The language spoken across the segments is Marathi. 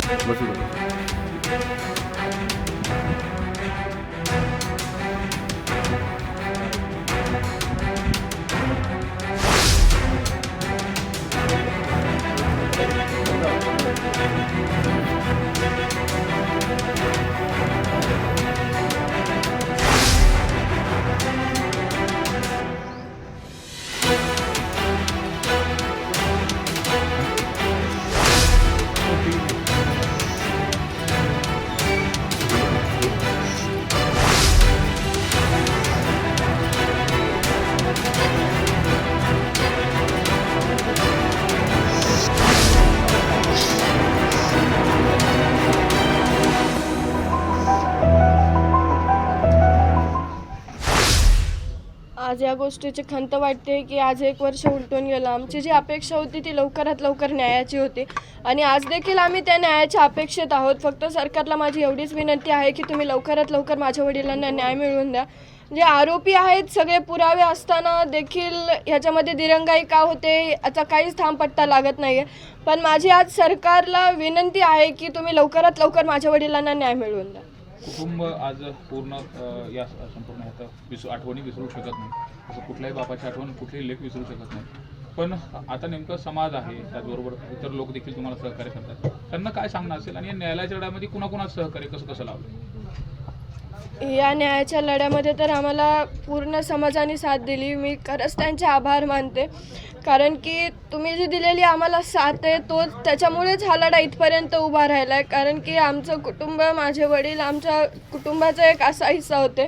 आज या गोष्टीची खंत वाटते की आज 1 वर्ष उलटून गेलं. आमची जी अपेक्षा होती ती लवकरात लवकर न्यायाची होती आणि आज देखील आम्ही त्या न्यायाच्या अपेक्षेत आहोत. फक्त सरकारला माझी एवढीच विनंती आहे की तुम्ही लवकरात लवकर माझ्या वडिलांना न्याय मिळवून द्या. जे आरोपी आहेत सगळे पुरावे असताना देखील ह्याच्यामध्ये दिरंगाई का होते याचा काहीच थांबपत्ता लागत नाही आहे. पण माझी आज सरकारला विनंती आहे की तुम्ही लवकरात लवकर माझ्या वडिलांना न्याय मिळवून द्या. कुटुंब आज पूर्ण या संपूर्ण ह्याचा आठवणी विसरू शकत नाही. असं कुठल्याही बापाची आठवण कुठलेही लेख विसरू शकत नाही. पण आता नेमकं समाज आहे, त्याचबरोबर इतर लोक देखील तुम्हाला सहकार्य करतात. त्यांना काय सांगणं असेल आणि या न्यायालयाच्या लढ्यामध्ये कुणाकुणाचं सहकार्य कसं कसं लावलं? या न्यायाच्या लढ्यामध्ये तर आम्हाला पूर्ण समाजाने साथ दिली. मी खरंच त्यांचे आभार मानते, कारण की तुम्ही जी दिलेली आम्हाला साथ आहे तोच त्याच्यामुळेच हा लढा इथपर्यंत उभा राहिला आहे. कारण की आमचं कुटुंब, माझे वडील आमच्या कुटुंबाचा एक असा हिस्सा होते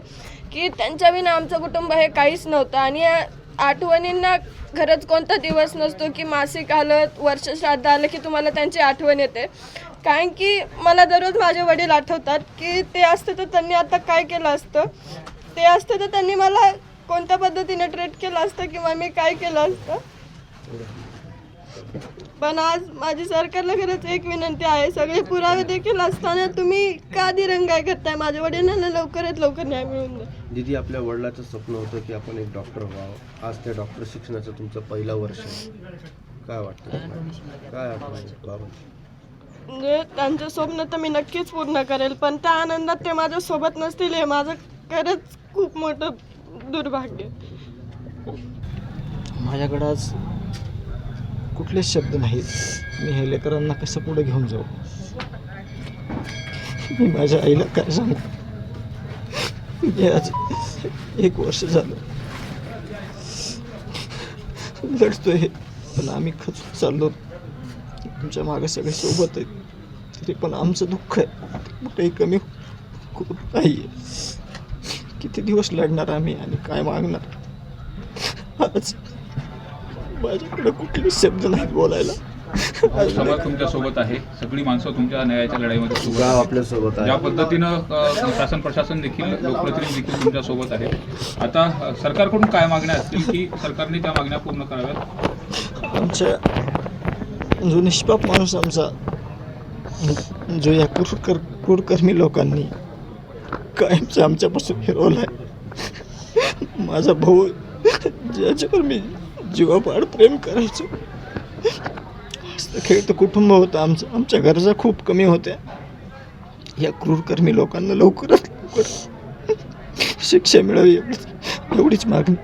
की त्यांच्याविना आमचं कुटुंब हे काहीच नव्हतं. आणि या आठवणींना खरंच कोणता दिवस नसतो की मासिक आलं, वर्षश्राद्ध आलं की तुम्हाला त्यांची आठवण येते. कारण की मला दररोज माझे वडील आठवतात की ते असतं तर त्यांनी आता काय केलं असतं, ते असतं तर त्यांनी मला कोणत्या पद्धतीने ट्रीट केलं असतं किंवा मी काय केलं असतं. पण आज माझी सरकारला खरंच एक विनंती आहे, सगळे पुरावे देखील असताना तुम्ही का दिरंगाई करताय? माझ्या वडिलांना लवकरात लवकर न्याय मिळवून द्या. दीदी, आपल्या वडिलाचं स्वप्न होतं की आपण एक डॉक्टर व्हावं. आज त्या डॉक्टर शिक्षणाचं तुमचं पहिलं वर्ष आहे. काय वाटतं, काय आठवतं बाबा? म्हणजे त्यांचं स्वप्न तर मी नक्कीच पूर्ण करेल, पण त्या आनंदात ते माझ्यासोबत नसतील हे माझं खरंच खूप मोठं दुर्भाग्य. माझ्याकडं आज कुठलेच शब्द नाहीत. मी हे लेकरांना कसं पुढे घेऊन जाऊ? मी माझ्या आईला काय सांगू? मी आज 1 वर्ष झालं लढतोय, पण आम्ही खचून चाललो. तुमच्या मागे सगळे सोबत आहेत, तरी पण आमचं दुःख आहे कुठेही कमी खूप नाही आहे. किती दिवस लढणार आम्ही आणि काय मागणार? आज माझ्याकडे कुठलेच शब्द नाहीत बोलायला. समाज तुमच्या सोबत आहे, सगळी माणसं तुमच्या न्यायाच्या लढाईमध्ये गाव आपल्या सोबत आहे. ज्या पद्धतीनं शासन प्रशासन देखील, लोकप्रतिनिधी देखील तुमच्या सोबत आहे. आता सरकारकडून काय मागण्या असतील की सरकारने त्या मागण्या पूर्ण कराव्यात? आमच्या जो निष्पाप माणूस आमचा, जो या क्रूरकर्मी लोकांनी कायमचं आमच्यापासून फिरवला आहे, माझा भाऊ ज्याच्यावर मी जीवापाड प्रेम करायचो, हसतं खेळतं कुटुंब होतं आमचं, आमच्या गरजा खूप कमी होत्या. या क्रूरकर्मी लोकांना लवकरात लवकर शिक्षा मिळावी एवढीच मागणी.